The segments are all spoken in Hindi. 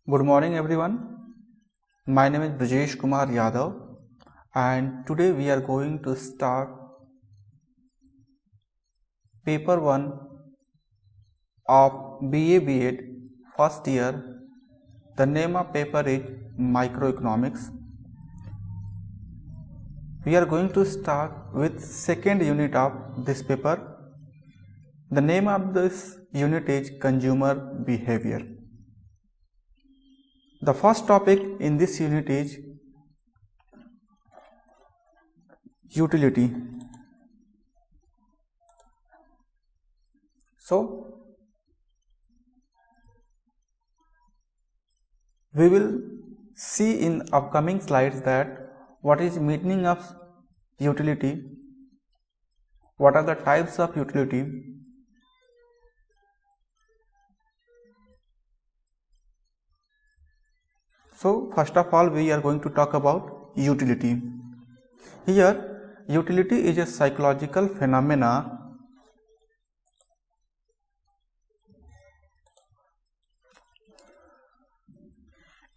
Good morning everyone. My name is Brajesh Kumar Yadav and today we are going to start paper 1 of BA B.Ed first year. The name of paper is Microeconomics. We are going to start with second unit of this paper. The name of this unit is Consumer Behavior. The first topic in this unit is utility. So, we will see in upcoming slides that what is meaning of utility, what are the types of utility, so first of all we are going to talk about utility. Here utility is a psychological phenomena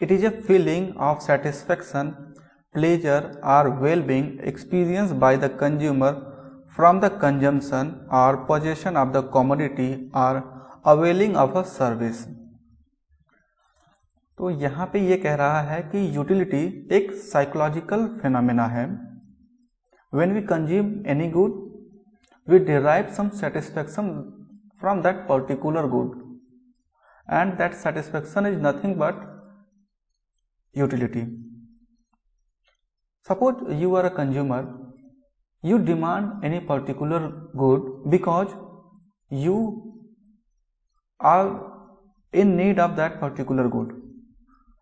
It is a feeling of satisfaction, pleasure or well-being experienced by the consumer from the consumption or possession of the commodity or availing of a service. तो यहाँ पे ये कह रहा है कि यूटिलिटी एक साइकोलॉजिकल फिनोमेना है. When we consume any good, we derive some satisfaction from that particular good, and that satisfaction is nothing but utility. Suppose you are a consumer, you demand any particular good because you are in need of that particular good,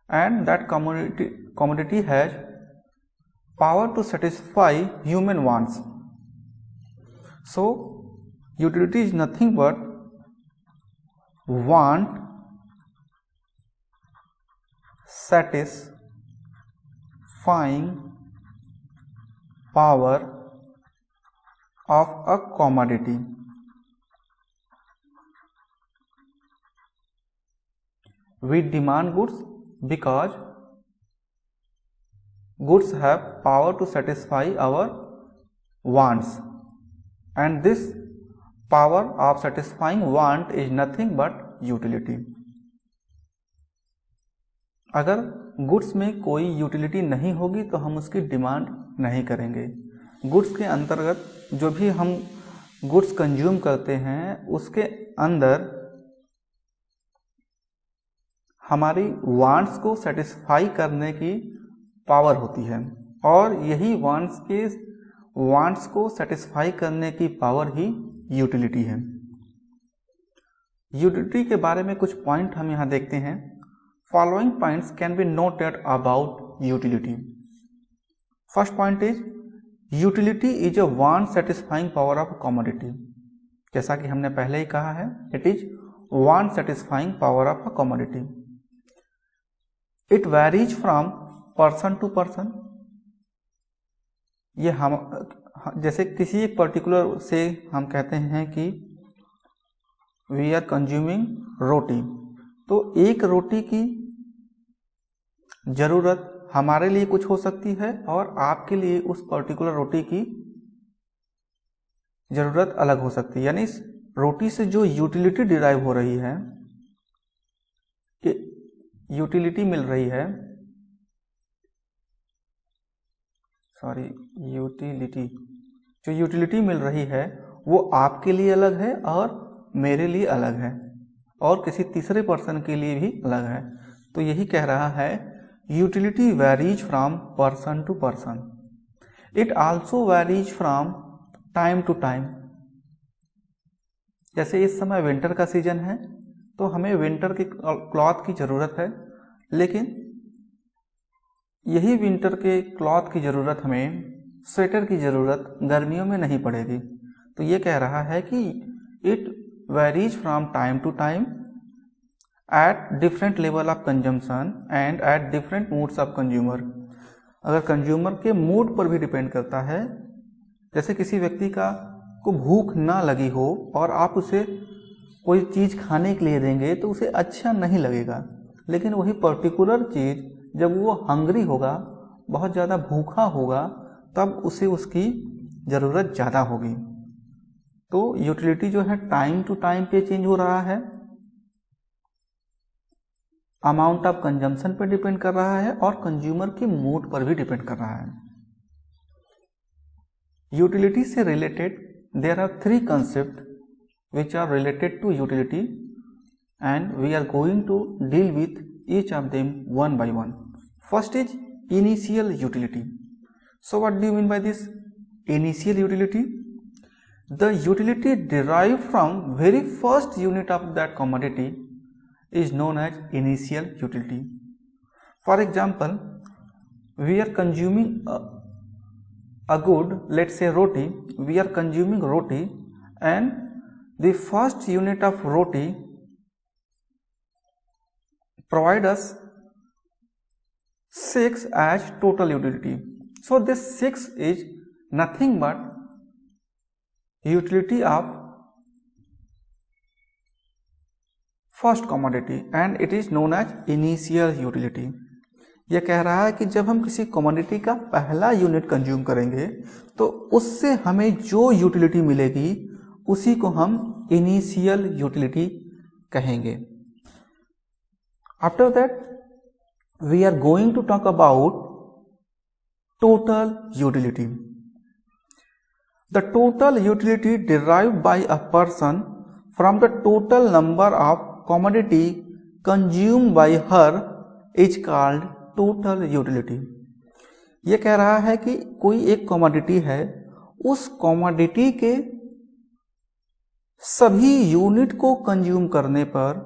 and that commodity has power to satisfy human wants. So utility is nothing but want satisfying power of a commodity. We demand goods because goods have power to satisfy our wants, and this power of satisfying want is nothing but utility. अगर गुड्स में कोई यूटिलिटी नहीं होगी तो हम उसकी डिमांड नहीं करेंगे. गुड्स के अंतर्गत जो भी हम गुड्स कंज्यूम करते हैं उसके अंदर हमारी वांट्स को सेटिस्फाई करने की पावर होती है, और यही वांट्स को सेटिस्फाई करने की पावर ही यूटिलिटी है. यूटिलिटी के बारे में कुछ पॉइंट हम यहाँ देखते हैं. Following points can be noted about utility. First point is utility is a want satisfying power of a commodity. जैसा कि हमने पहले ही कहा है, it is want satisfying power of a commodity. It varies from person to person. ये हम जैसे किसी एक पर्टिकुलर से हम कहते हैं कि we are consuming रोटी, तो एक रोटी की जरूरत हमारे लिए कुछ हो सकती है और आपके लिए उस पर्टिकुलर रोटी की जरूरत अलग हो सकती है. यानी इस रोटी से जो यूटिलिटी डिराइव हो रही है, यूटिलिटी मिल रही है, जो यूटिलिटी मिल रही है वो आपके लिए अलग है और मेरे लिए अलग है और किसी तीसरे पर्सन के लिए भी अलग है. तो यही कह रहा है utility varies from person to person. It also varies from time to time. जैसे इस समय विंटर का सीजन है तो हमें विंटर के क्लॉथ की जरूरत है, लेकिन यही विंटर के क्लॉथ की जरूरत हमें स्वेटर की जरूरत गर्मियों में नहीं पड़ेगी. तो ये कह रहा है कि it varies from time to time at different level of consumption and at different moods of consumer. अगर कंज्यूमर के मूड पर भी डिपेंड करता है. जैसे किसी व्यक्ति को भूख ना लगी हो और आप उसे कोई चीज़ खाने के लिए देंगे तो उसे अच्छा नहीं लगेगा. लेकिन वही पर्टिकुलर चीज़ जब वो हंग्री होगा, बहुत ज़्यादा भूखा होगा, तब उसे उसकी ज़रूरत ज़्यादा होगी। तो यूटिलिटी जो है टाइम टू टाइम पे चेंज हो रहा है, अमाउंट ऑफ कंजम्पशन पे डिपेंड कर रहा है और कंज्यूमर की मूड पर भी डिपेंड कर रहा है। यूटिलिटी से related there are 3 concepts which are related to utility and we are going to deal with each of them one by one. First is initial utility. So what do you mean by this initial utility? The utility derived from very first unit of that commodity is known as initial utility. For example, we are consuming a good, let's say roti, we are consuming roti and the first unit of roti provide us 6 as total utility. So this 6 is nothing but utility of first commodity and it is known as initial utility. यह कह रहा है कि जब हम किसी कमोडिटी का पहला यूनिट कंज्यूम करेंगे तो उससे हमें जो यूटिलिटी मिलेगी उसी को हम इनिशियल यूटिलिटी कहेंगे। After that we are going to talk about total utility. The total utility derived by a person from the total number of commodity consumed by her is called total utility. यह कह रहा है कि कोई एक कमोडिटी है, उस कमोडिटी के सभी यूनिट को कंज्यूम करने पर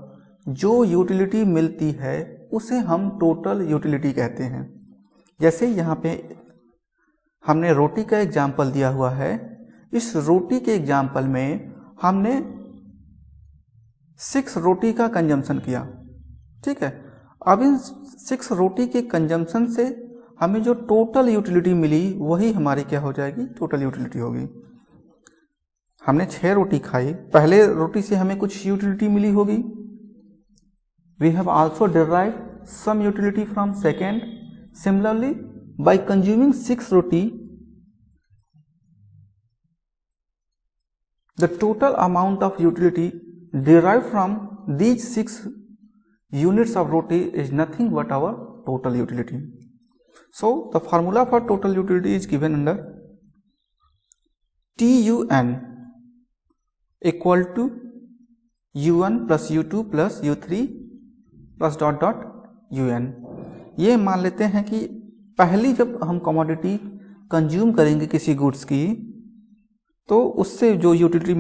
जो यूटिलिटी मिलती है उसे हम टोटल यूटिलिटी कहते हैं। जैसे यहाँ पे हमने रोटी का एग्जाम्पल दिया हुआ है, इस रोटी के एग्जाम्पल में हमने 6 रोटी का कंजम्पशन किया, ठीक है। अब इन 6 रोटी के कंजम्पशन से हमें जो टोटल यूटिलिटी मिली वही हमारी क्या हो जाएगी, टोटल यूटिलिटी होगी। हमने 6 रोटी खाई, पहले रोटी से हमें कुछ यूटिलिटी मिली होगी। We have also derived some utility from second. Similarly by consuming 6 roti the total amount of utility derived from these 6 units of roti is nothing but our total utility. So the formula for total utility is given under TUN equal to U1 plus U2 plus U3 plus dot dot UN। ये मान लेते हैं कि पहली जब हम कमोडिटी कंज्यूम करेंगे किसी गुड्स की तो उससे जो यूटिलिटी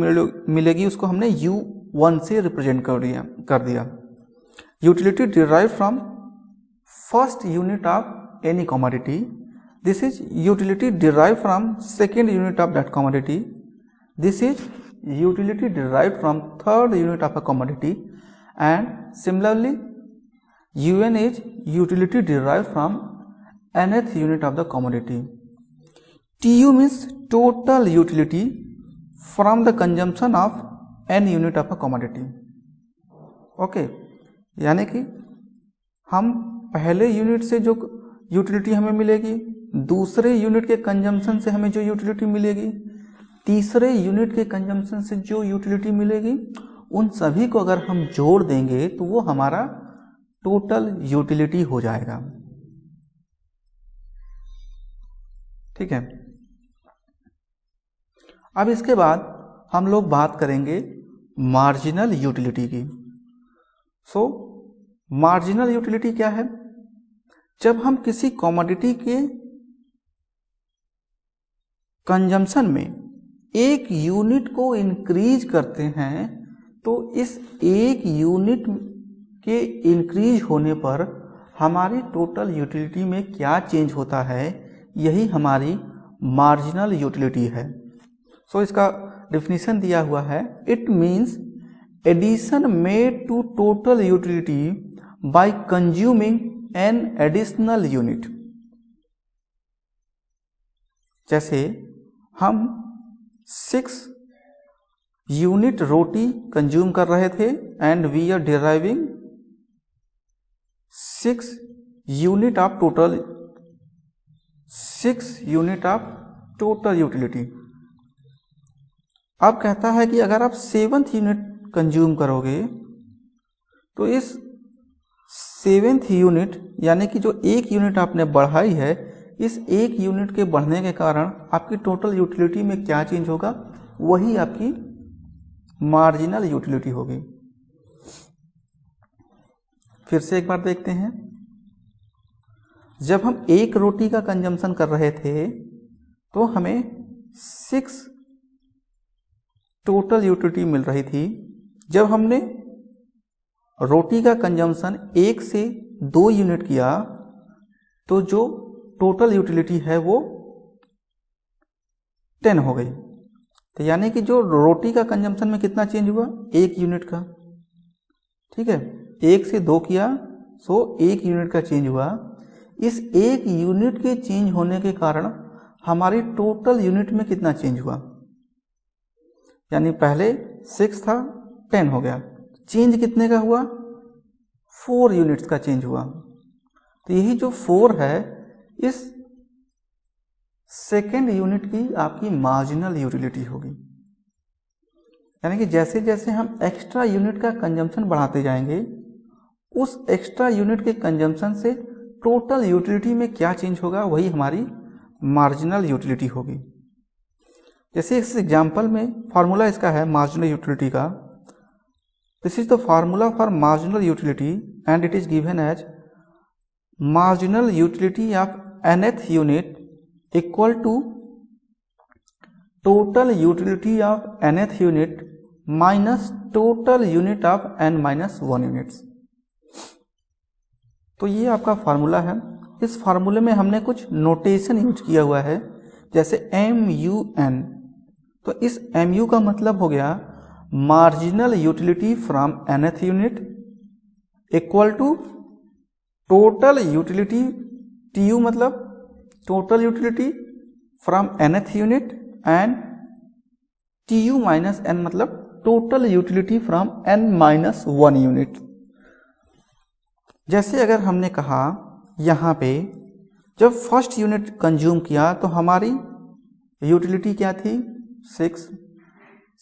मिलेगी उसको हमने U1 से रिप्रेजेंट कर दिया। Utility derive from first unit of any commodity, this is utility derive from second unit of that commodity, this is utility derive from third unit of a commodity and similarly UN is utility derived from nth unit of the commodity. TU means total utility from the consumption of n unit of a commodity. Okay, यानी कि हम पहले यूनिट से जो यूटिलिटी हमें मिलेगी, दूसरे यूनिट के कंजम्पशन से हमें जो यूटिलिटी मिलेगी, तीसरे यूनिट के कंजम्पशन से जो यूटिलिटी मिलेगी, उन सभी को अगर हम जोड़ देंगे तो वो हमारा टोटल यूटिलिटी हो जाएगा। ठीक है, अब इसके बाद हम लोग बात करेंगे मार्जिनल यूटिलिटी की। सो मार्जिनल यूटिलिटी क्या है? जब हम किसी कमोडिटी के कंजम्पशन में एक यूनिट को इंक्रीज करते हैं तो इस एक यूनिट के इंक्रीज होने पर हमारी टोटल यूटिलिटी में क्या चेंज होता है, यही हमारी मार्जिनल यूटिलिटी है। सो इसका डेफिनेशन दिया हुआ है, it means addition made to total utility by consuming an additional unit. जैसे हम 6 यूनिट रोटी कंज्यूम कर रहे थे and we are deriving 6 unit of total utility. अब कहता है कि अगर आप 7th यूनिट कंज्यूम करोगे तो इस 7th यूनिट यानी कि जो 1 यूनिट आपने बढ़ाई है, इस 1 यूनिट के बढ़ने के कारण आपकी टोटल यूटिलिटी में क्या चेंज होगा, वही आपकी मार्जिनल यूटिलिटी होगी। फिर से एक बार देखते हैं। जब हम 1 रोटी का कंजम्पशन कर रहे थे तो हमें 6 टोटल यूटिलिटी मिल रही थी। जब हमने रोटी का कंजम्पशन 1 से 2 यूनिट किया तो जो टोटल यूटिलिटी है वो 10 हो गई। तो यानी कि जो रोटी का कंजम्पशन में कितना चेंज हुआ, 1 यूनिट का। ठीक है, 1 से 2 किया सो 1 यूनिट का चेंज हुआ। इस 1 यूनिट के चेंज होने के कारण हमारी टोटल यूनिट में कितना चेंज हुआ, यानी पहले 6 था 10 हो गया। चेंज कितने का हुआ, 4 यूनिट्स का चेंज हुआ। तो यही जो 4 है इस सेकेंड यूनिट की आपकी मार्जिनल यूटिलिटी होगी। यानी कि जैसे जैसे हम एक्स्ट्रा यूनिट का कंजम्पशन बढ़ाते जाएंगे, उस एक्स्ट्रा यूनिट के कंजम्पशन से टोटल यूटिलिटी में क्या चेंज होगा, वही हमारी मार्जिनल यूटिलिटी होगी। जैसे इस एग्जांपल में फॉर्मूला इसका है मार्जिनल यूटिलिटी का। This is the formula for marginal utility and it is given as marginal utility of nth unit equal to total utility of nth unit minus total unit of n-1 units. तो ये आपका फार्मूला है। इस फार्मूले में हमने कुछ नोटेशन यूज किया हुआ है, जैसे MUN। तो इस MU का मतलब हो गया marginal utility from nth unit equal to total utility, TU मतलब total utility from nth unit and TU minus n मतलब total utility from n-1 unit. जैसे अगर हमने कहा यहाँ पे जब फर्स्ट यूनिट कंज्यूम किया तो हमारी यूटिलिटी क्या थी, 6।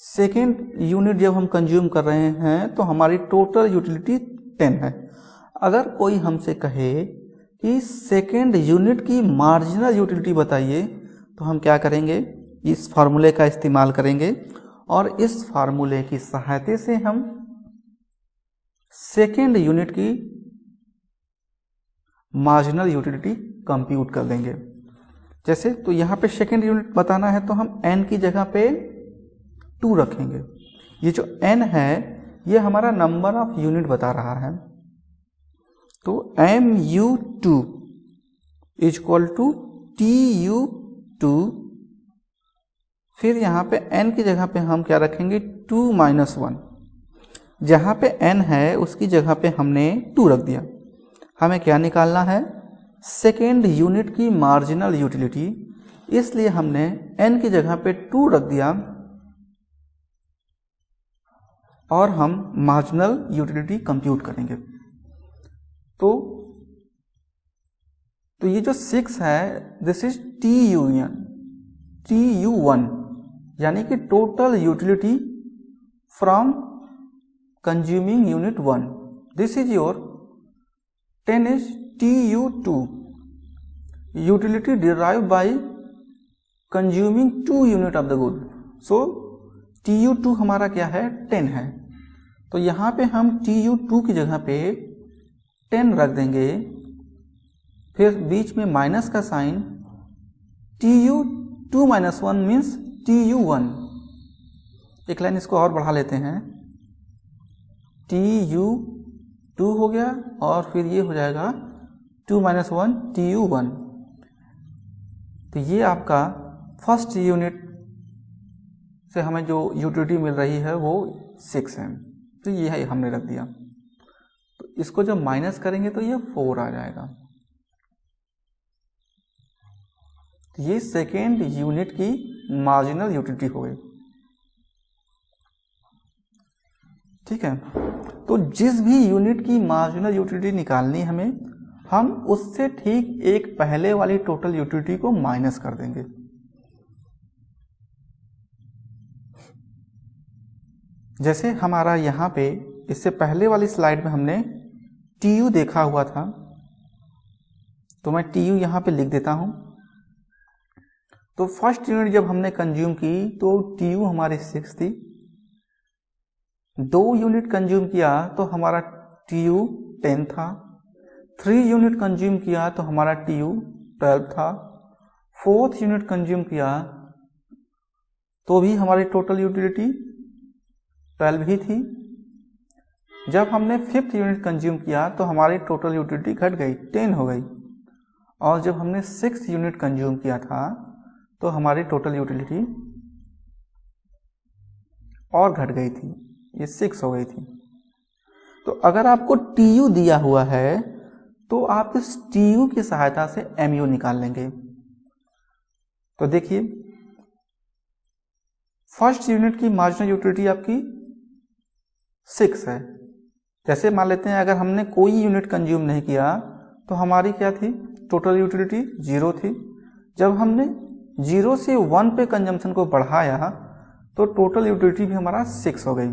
सेकेंड यूनिट जब हम कंज्यूम कर रहे हैं तो हमारी टोटल यूटिलिटी 10 है। अगर कोई हमसे कहे कि सेकेंड यूनिट की मार्जिनल यूटिलिटी बताइए, तो हम क्या करेंगे, इस फार्मूले का इस्तेमाल करेंगे और इस फार्मूले की सहायता से हम सेकेंड यूनिट की मार्जिनल यूटिलिटी कंप्यूट कर देंगे। जैसे तो यहाँ पे सेकेंड यूनिट बताना है तो हम n की जगह पे 2 रखेंगे। ये जो n है ये हमारा नंबर ऑफ यूनिट बता रहा है। तो MU2 is equal to TU2, फिर यहाँ पे n की जगह पे हम क्या रखेंगे, 2-1। जहाँ पे n है उसकी जगह पे हमने 2 रख दिया। हमें क्या निकालना है, सेकेंड यूनिट की मार्जिनल यूटिलिटी, इसलिए हमने n की जगह पे 2 रख दिया और हम मार्जिनल यूटिलिटी कंप्यूट करेंगे। तो ये जो 6 है दिस इज TU1 यानी कि total utility from consuming unit 1। This is your 10 is TU2 utility derived by consuming 2 unit of the good। so TU2 हमारा क्या है, 10 है। तो यहाँ पे हम TU2 की जगह पे 10 रख देंगे, फिर बीच में माइनस का साइन, TU2-1 मीन्स TU1। एक लाइन इसको और बढ़ा लेते हैं, TU2 हो गया और फिर ये हो जाएगा 2-1 TU1। तो ये आपका फर्स्ट यूनिट से हमें जो यूटिलिटी मिल रही है वो 6 है। तो ये है हमने रख दिया। तो इसको जब माइनस करेंगे तो ये 4 आ जाएगा। तो ये सेकेंड यूनिट की मार्जिनल यूटिलिटी हो गई। ठीक है। तो जिस भी यूनिट की मार्जिनल यूटिलिटी निकालनी हमें, हम उससे ठीक एक पहले वाली टोटल यूटिलिटी को माइनस कर देंगे। जैसे हमारा यहाँ पे इससे पहले वाली स्लाइड में हमने TU देखा हुआ था, तो मैं TU यहाँ पे लिख देता हूँ। तो फर्स्ट यूनिट जब हमने कंज्यूम की तो TU हमारी 6 थी। 2 यूनिट कंज्यूम किया तो हमारा TU 10 था। 3 यूनिट कंज्यूम किया तो हमारा TU 12 था। 4th यूनिट कंज्यूम किया तो भी हमारी टोटल यूटिलिटी 12 ही थी। जब हमने 5th यूनिट कंज्यूम किया तो हमारी टोटल यूटिलिटी घट गई, 10 हो गई। और जब हमने 6th यूनिट कंज्यूम किया था तो हमारी टोटल यूटिलिटी और घट गई थी, ये 6 हो गई थी। तो अगर आपको TU दिया हुआ है तो आप इस TU की सहायता से MU निकाल लेंगे। तो देखिए, फर्स्ट यूनिट की मार्जिनल यूटिलिटी आपकी 6 है। जैसे मान लेते हैं अगर हमने कोई यूनिट कंज्यूम नहीं किया तो हमारी क्या थी, टोटल यूटिलिटी 0 थी। जब हमने 0 से 1 पे कंजम्पशन को बढ़ाया तो टोटल यूटिलिटी भी हमारा 6 हो गई।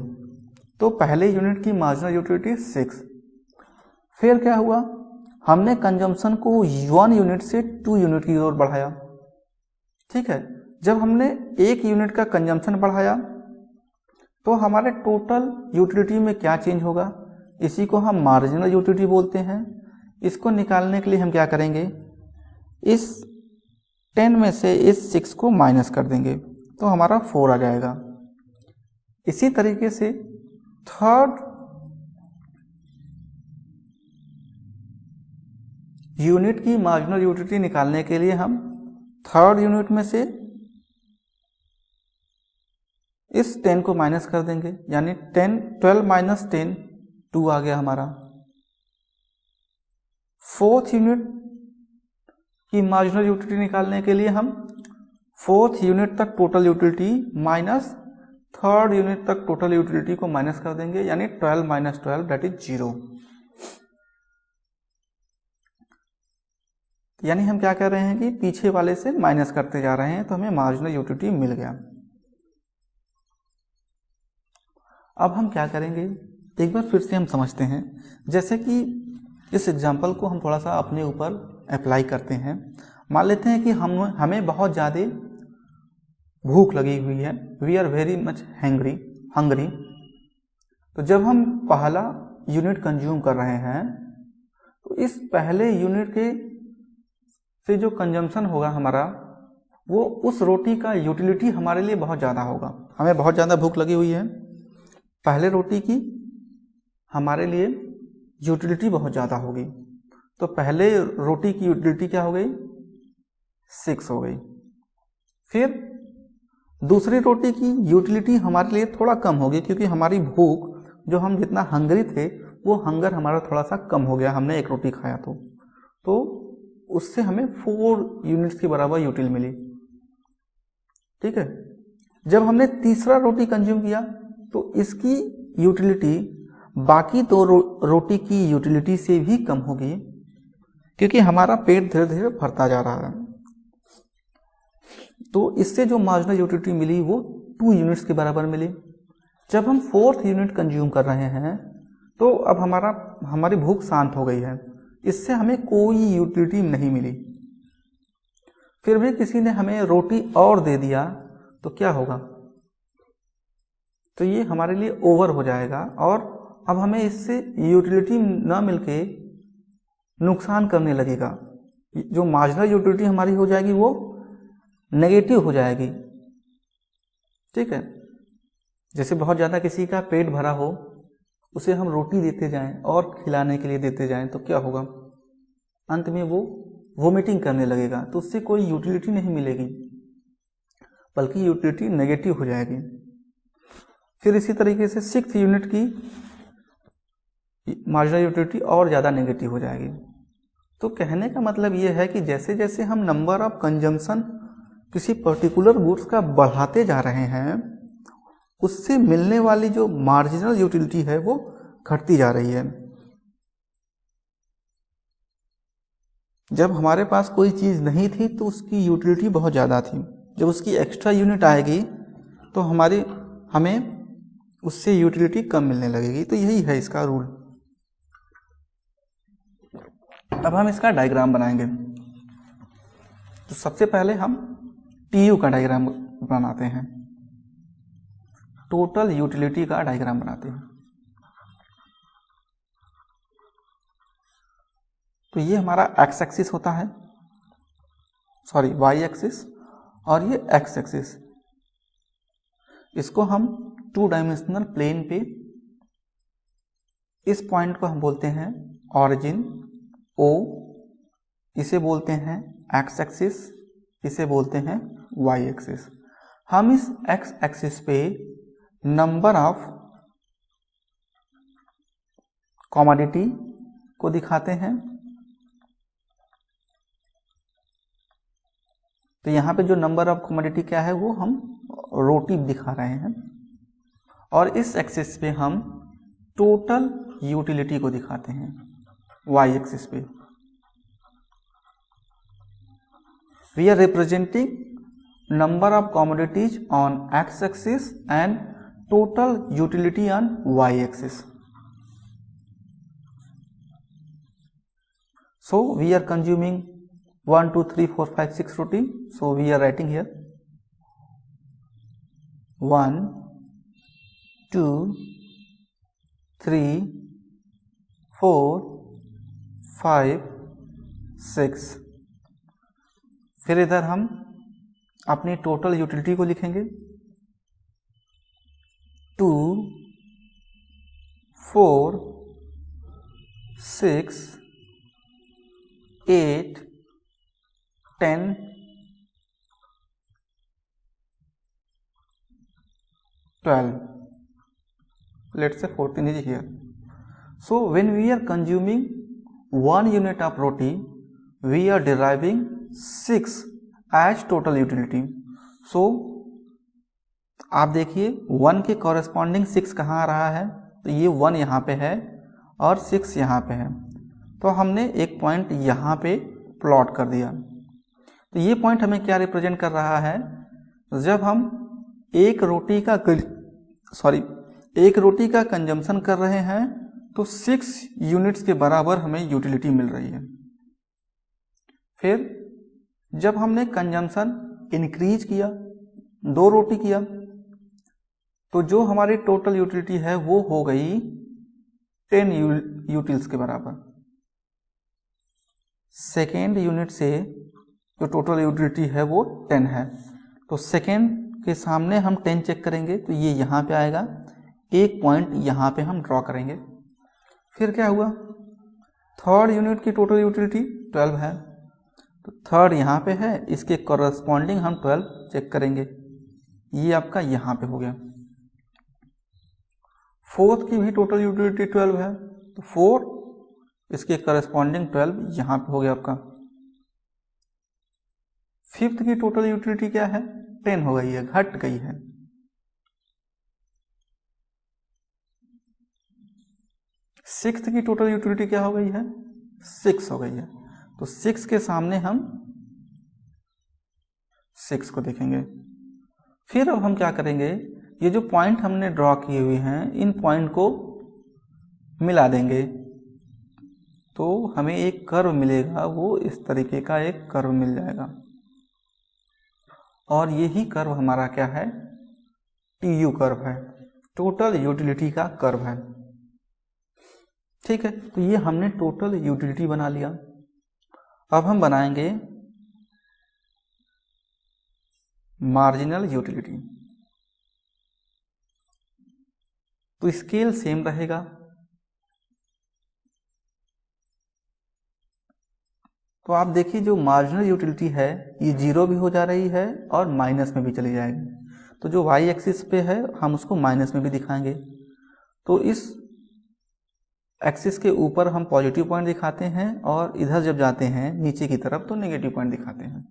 तो पहले यूनिट की मार्जिनल यूटिलिटी 6। फिर क्या हुआ, हमने कंजम्पशन को 1 यूनिट से 2 यूनिट की ओर बढ़ाया। ठीक है, जब हमने 1 यूनिट का कंजम्पशन बढ़ाया तो हमारे टोटल यूटिलिटी में क्या चेंज होगा, इसी को हम मार्जिनल यूटिलिटी बोलते हैं। इसको निकालने के लिए हम क्या करेंगे, इस 10 में से इस 6 को माइनस कर देंगे तो हमारा 4 आ जाएगा। इसी तरीके से थर्ड यूनिट की मार्जिनल यूटिलिटी निकालने के लिए हम थर्ड यूनिट में से इस 10 को माइनस कर देंगे, यानी 12 माइनस 10 2 आ गया हमारा। फोर्थ यूनिट की मार्जिनल यूटिलिटी निकालने के लिए हम 4th यूनिट तक total utility minus 3rd unit तक टोटल यूटिलिटी को माइनस कर देंगे, यानी 12 माइनस 12 दैट इज 0। यानी हम क्या कर रहे हैं कि पीछे वाले से माइनस करते जा रहे हैं, तो हमें मार्जिनल यूटिलिटी मिल गया। अब हम क्या करेंगे, एक बार फिर से हम समझते हैं। जैसे कि इस एग्जाम्पल को हम थोड़ा सा अपने ऊपर अप्लाई करते हैं। मान लेते हैं कि हमें बहुत ज़्यादा भूख लगी हुई है, we are very much hungry. तो जब हम पहला यूनिट कंज्यूम कर रहे हैं तो इस पहले यूनिट के से जो कंजम्पशन होगा हमारा, वो उस रोटी का यूटिलिटी हमारे लिए बहुत ज़्यादा होगा। हमें बहुत ज़्यादा भूख लगी हुई है, पहले रोटी की हमारे लिए यूटिलिटी बहुत ज़्यादा होगी, तो पहले रोटी की यूटिलिटी क्या हो गई, 6 हो गई। फिर दूसरी रोटी की यूटिलिटी हमारे लिए थोड़ा कम होगी, क्योंकि हमारी भूख, जो हम जितना हंगरी थे, वो हंगर हमारा थोड़ा सा कम हो गया, हमने एक रोटी खाया तो उससे हमें 4 यूनिट्स के बराबर यूटिल मिली। ठीक है, जब हमने तीसरा रोटी कंज्यूम किया तो इसकी यूटिलिटी बाकी 2 रोटी की यूटिलिटी से भी कम होगी, क्योंकि हमारा पेट धीरे धीरे भरता जा रहा है। तो इससे जो मार्जिनल यूटिलिटी मिली वो 2 यूनिट्स के बराबर मिली। जब हम 4th यूनिट कंज्यूम कर रहे हैं तो अब हमारी भूख शांत हो गई है, इससे हमें कोई यूटिलिटी नहीं मिली। फिर भी किसी ने हमें रोटी और दे दिया तो क्या होगा, तो ये हमारे लिए ओवर हो जाएगा और अब हमें इससे यूटिलिटी न मिलके नुकसान करने लगेगा। जो मार्जिनल यूटिलिटी हमारी हो जाएगी वो नेगेटिव हो जाएगी। ठीक है, जैसे बहुत ज़्यादा किसी का पेट भरा हो, उसे हम रोटी देते जाएं और खिलाने के लिए देते जाएं तो क्या होगा, अंत में वो वोमिटिंग करने लगेगा, तो उससे कोई यूटिलिटी नहीं मिलेगी, बल्कि यूटिलिटी नेगेटिव हो जाएगी। फिर इसी तरीके से 6th यूनिट की मार्जिनल यूटिलिटी और ज़्यादा नेगेटिव हो जाएगी। तो कहने का मतलब ये है कि जैसे जैसे हम नंबर ऑफ कंजम्पशन किसी पर्टिकुलर गुड्स का बढ़ाते जा रहे हैं, उससे मिलने वाली जो मार्जिनल यूटिलिटी है वो घटती जा रही है। जब हमारे पास कोई चीज़ नहीं थी तो उसकी यूटिलिटी बहुत ज़्यादा थी, जब उसकी एक्स्ट्रा यूनिट आएगी तो हमें उससे यूटिलिटी कम मिलने लगेगी। तो यही है इसका रूल। अब हम इसका डायग्राम बनाएंगे। तो सबसे पहले हम TU का डायग्राम बनाते हैं, टोटल यूटिलिटी का डायग्राम बनाते हैं। तो ये हमारा एक्स एक्सिस होता है, सॉरी वाई एक्सिस, और ये एक्स एक्सिस। इसको हम 2 डायमेंशनल प्लेन पे, इस पॉइंट को हम बोलते हैं ऑरिजिन O, इसे बोलते हैं एक्स एक्सिस, इसे बोलते हैं वाई एक्सिस। हम इस एक्स एक्सिस पे नंबर ऑफ कमोडिटी को दिखाते हैं। तो यहाँ पे जो नंबर ऑफ कमोडिटी क्या है वो हम रोटी दिखा रहे हैं, और इस एक्सिस पे हम टोटल यूटिलिटी को दिखाते हैं वाई एक्सिस पे। We are representing number of commodities on X axis and total utility on Y axis. So we are consuming 1, 2, 3, 4, 5, 6 roti. So we are writing here 1, 2, 3, 4, 5, 6। फिर इधर हम अपनी टोटल यूटिलिटी को लिखेंगे 2, 4, 6, 8, 10, 12. Let's say 14 is here. So when we are consuming 1 unit of roti, we are deriving 6 as total utility. So आप देखिए 1 के कॉरेस्पॉन्डिंग 6 कहाँ आ रहा है, तो ये 1 यहाँ पे है और 6 यहाँ पे है। तो हमने एक पॉइंट यहाँ पे प्लॉट कर दिया। तो ये पॉइंट हमें क्या रिप्रेजेंट कर रहा है, जब हम एक रोटी का कंजम्पशन कर रहे हैं तो 6 यूनिट्स के बराबर हमें यूटिलिटी मिल रही है। फिर जब हमने कंजम्पशन इंक्रीज किया, 2 रोटी किया, तो जो हमारी टोटल यूटिलिटी है वो हो गई 10 यूटिल्स के बराबर। सेकेंड यूनिट से जो टोटल यूटिलिटी है वो 10 है, तो सेकेंड के सामने हम 10 चेक करेंगे तो ये यहाँ पे आएगा, एक पॉइंट यहाँ पे हम ड्रॉ करेंगे। फिर क्या हुआ, थर्ड यूनिट की टोटल यूटिलिटी 12 है, तो थर्ड यहाँ पे है, इसके कॉरस्पॉन्डिंग हम 12 चेक करेंगे, ये आपका यहाँ पे हो गया। फोर्थ की भी टोटल यूटिलिटी 12 है, तो 4 इसके करस्पॉन्डिंग 12 यहाँ पे हो गया आपका। फिफ्थ की टोटल यूटिलिटी क्या है, 10 हो गई है, घट गई है। सिक्स्थ की टोटल यूटिलिटी क्या हो गई है, 6 हो गई है, तो 6 के सामने हम 6 को देखेंगे। फिर अब हम क्या करेंगे, ये जो पॉइंट हमने ड्रॉ किए हुए हैं इन पॉइंट को मिला देंगे, तो हमें एक कर्व मिलेगा, वो इस तरीके का एक कर्व मिल जाएगा, और यही कर्व हमारा क्या है, TU कर्व है, टोटल यूटिलिटी का कर्व है। ठीक है, तो ये हमने टोटल यूटिलिटी बना लिया। अब हम बनाएंगे मार्जिनल यूटिलिटी। तो स्केल सेम रहेगा, तो आप देखिए जो मार्जिनल यूटिलिटी है ये 0 भी हो जा रही है और माइनस में भी चली जाएगी। तो जो वाई एक्सिस पे है हम उसको माइनस में भी दिखाएंगे। तो इस एक्सिस के ऊपर हम पॉजिटिव पॉइंट दिखाते हैं और इधर जब जाते हैं नीचे की तरफ तो नेगेटिव पॉइंट दिखाते हैं।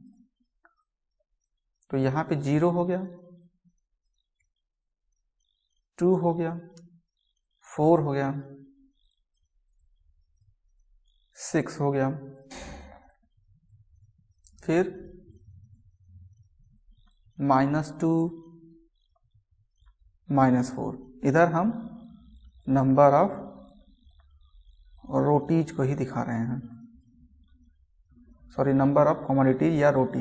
तो यहाँ पे 0 हो गया, 2 हो गया, 4 हो गया, 6 हो गया, फिर -2 -4, इधर हम नंबर ऑफ रोटीज को ही दिखा रहे हैं, सॉरी नंबर ऑफ कमोडिटीज या रोटी।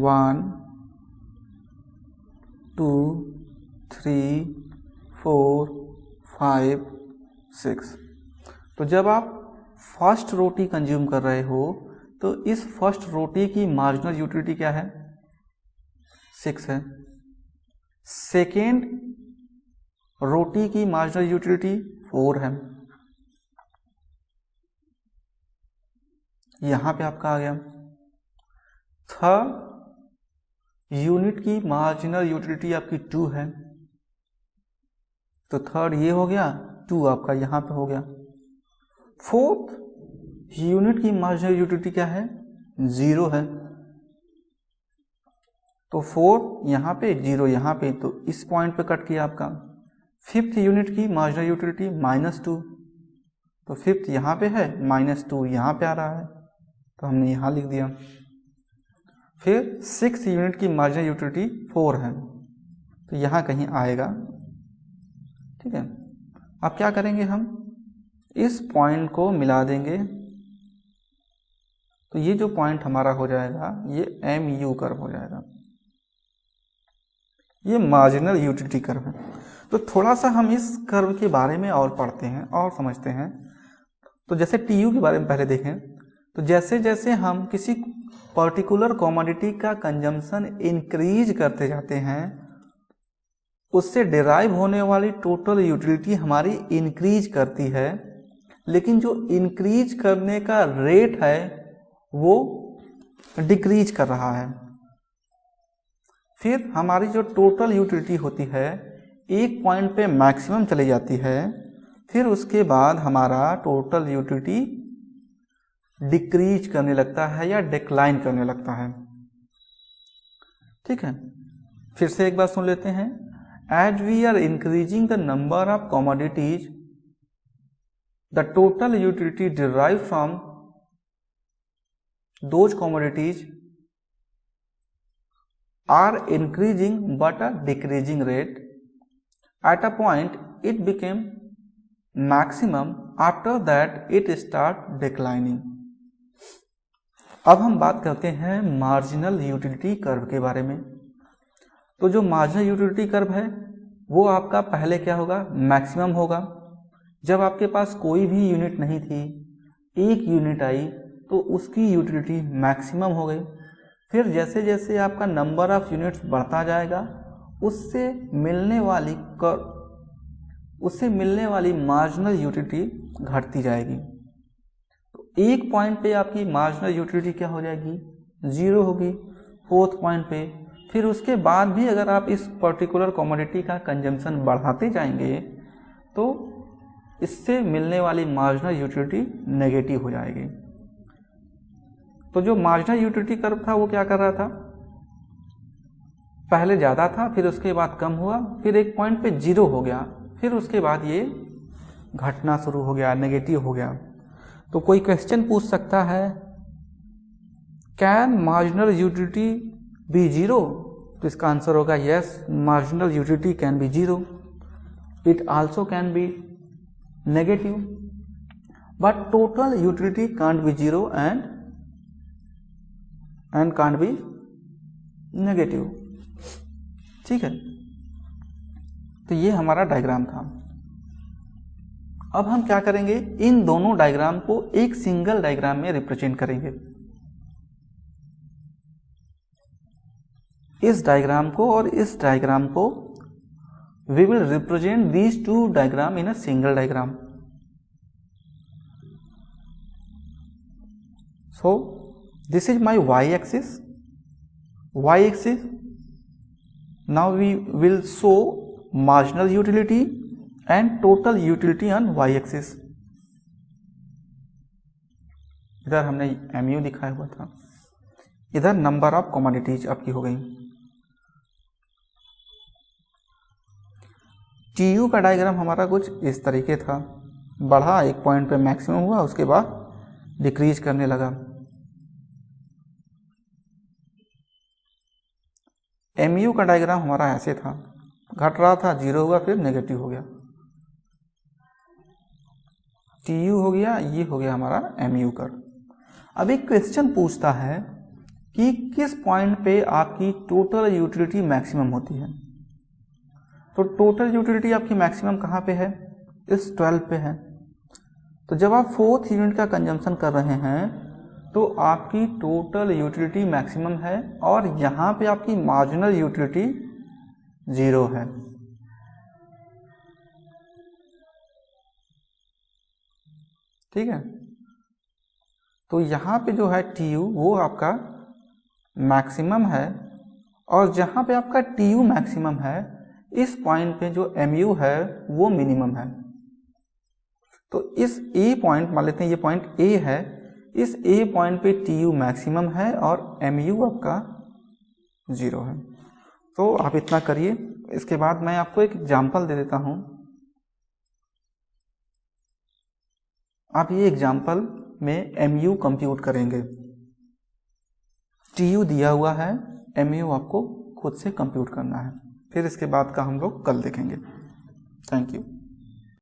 1 2 3 4 5 6। तो जब आप फर्स्ट रोटी कंज्यूम कर रहे हो तो इस फर्स्ट रोटी की मार्जिनल यूटिलिटी क्या है? 6 है। सेकेंड रोटी की मार्जिनल यूटिलिटी 4 है। यहां पे आपका आ गया। थर्ड यूनिट की मार्जिनल यूटिलिटी आपकी 2 है, तो थर्ड ये हो गया, 2 आपका यहां पे हो गया। फोर्थ यूनिट की मार्जिनल यूटिलिटी क्या है? 0 है, तो 4 यहां पे 0 यहां पे, तो इस पॉइंट पे कट किया आपका। फिफ्थ यूनिट की मार्जिनल यूटिलिटी -2, तो फिफ्थ यहां पे है, -2 यहां पे आ रहा है, तो हमने यहां लिख दिया। फिर सिक्स यूनिट की मार्जिनल यूटिलिटी 4 है, तो यहां कहीं आएगा। ठीक है, अब क्या करेंगे, हम इस पॉइंट को मिला देंगे, तो ये जो पॉइंट हमारा हो जाएगा ये MU कर्व हो जाएगा, ये मार्जिनल यूटिलिटी कर्व है। तो थोड़ा सा हम इस कर्व के बारे में और पढ़ते हैं और समझते हैं। तो जैसे TU के बारे में पहले देखें, तो जैसे जैसे हम किसी पर्टिकुलर कमोडिटी का कंजम्पशन इंक्रीज करते जाते हैं, उससे डिराइव होने वाली टोटल यूटिलिटी हमारी इंक्रीज करती है, लेकिन जो इंक्रीज करने का रेट है वो डिक्रीज कर रहा है। फिर हमारी जो टोटल यूटिलिटी होती है एक पॉइंट पे मैक्सिमम चली जाती है, फिर उसके बाद हमारा टोटल यूटिलिटी डिक्रीज करने लगता है या डिक्लाइन करने लगता है। ठीक है, फिर से एक बार सुन लेते हैं। As we are increasing the number of commodities, the total utility derive from those commodities are increasing but a decreasing rate. At a point it became maximum, after that it start declining. अब हम बात करते हैं मार्जिनल यूटिलिटी कर्व के बारे में। तो जो मार्जिनल यूटिलिटी कर्व है वो आपका पहले क्या होगा? मैक्सिमम होगा। जब आपके पास कोई भी यूनिट नहीं थी, एक यूनिट आई तो उसकी यूटिलिटी मैक्सिमम हो गई। फिर जैसे जैसे आपका नंबर ऑफ यूनिट्स बढ़ता जाएगा, उससे मिलने वाली मार्जिनल यूटिलिटी घटती जाएगी। तो एक पॉइंट पे आपकी मार्जिनल यूटिलिटी क्या हो जाएगी? 0 होगी, फोर्थ पॉइंट पे। फिर उसके बाद भी अगर आप इस पर्टिकुलर कमोडिटी का कंजम्पशन बढ़ाते जाएंगे तो इससे मिलने वाली मार्जिनल यूटिलिटी नेगेटिव हो जाएगी। तो जो मार्जिनल यूटिलिटी कर्व था वो क्या कर रहा था? पहले ज़्यादा था, फिर उसके बाद कम हुआ, फिर एक पॉइंट पे 0 हो गया, फिर उसके बाद ये घटना शुरू हो गया, नेगेटिव हो गया। तो कोई क्वेश्चन पूछ सकता है, कैन मार्जिनल यूटिलिटी बी 0? तो इसका आंसर होगा yes, marginal utility can be 0, it also can be negative, but total utility can't be 0 and can't be negative. ठीक है, तो ये हमारा डायग्राम था। अब हम क्या करेंगे, इन दोनों डायग्राम को एक सिंगल डायग्राम में रिप्रेजेंट करेंगे। इस डायग्राम को और इस डायग्राम को we will represent these two diagram in a single diagram. So this is my y-axis. Now we will show marginal utility and total utility on y-axis. इधर हमने MU दिखाया हुआ था, इधर नंबर ऑफ कमोडिटीज आपकी हो गई। TU का डायग्राम हमारा कुछ इस तरीके था, बढ़ा, एक पॉइंट पे मैक्सिमम हुआ, उसके बाद डिक्रीज करने लगा। एमयू का डायग्राम हमारा ऐसे था, घट रहा था, 0 हुआ, फिर नेगेटिव हो गया, टीयू हो गया, ये हो गया हमारा एमयू कर्व। अब एक क्वेश्चन पूछता है कि किस पॉइंट पे आपकी टोटल यूटिलिटी मैक्सिमम होती है। तो टोटल यूटिलिटी आपकी मैक्सिमम कहाँ पे है, इस 12 पे है। तो जब आप 4th यूनिट का कंजम्पशन कर रहे हैं तो आपकी टोटल यूटिलिटी मैक्सिमम है, और यहाँ पे आपकी मार्जिनल यूटिलिटी 0 है। ठीक है, तो यहाँ पे जो है टीयू वो आपका मैक्सिमम है, और जहाँ पे आपका टीयू मैक्सिमम है, इस पॉइंट पे जो एमयू है वो मिनिमम है। तो इस ए पॉइंट, मान लेते हैं ये पॉइंट ए है, इस ए पॉइंट पे टीयू मैक्सिमम है और एमयू आपका 0 है। तो आप इतना करिए। इसके बाद मैं आपको एक एग्जांपल दे देता हूँ। आप ये एग्जांपल में एमयू कंप्यूट करेंगे। टीयू दिया हुआ है, एमयू आपको खुद से कंप्यूट करना है। फिर इसके बाद का हम लोग कल देखेंगे। Thank you.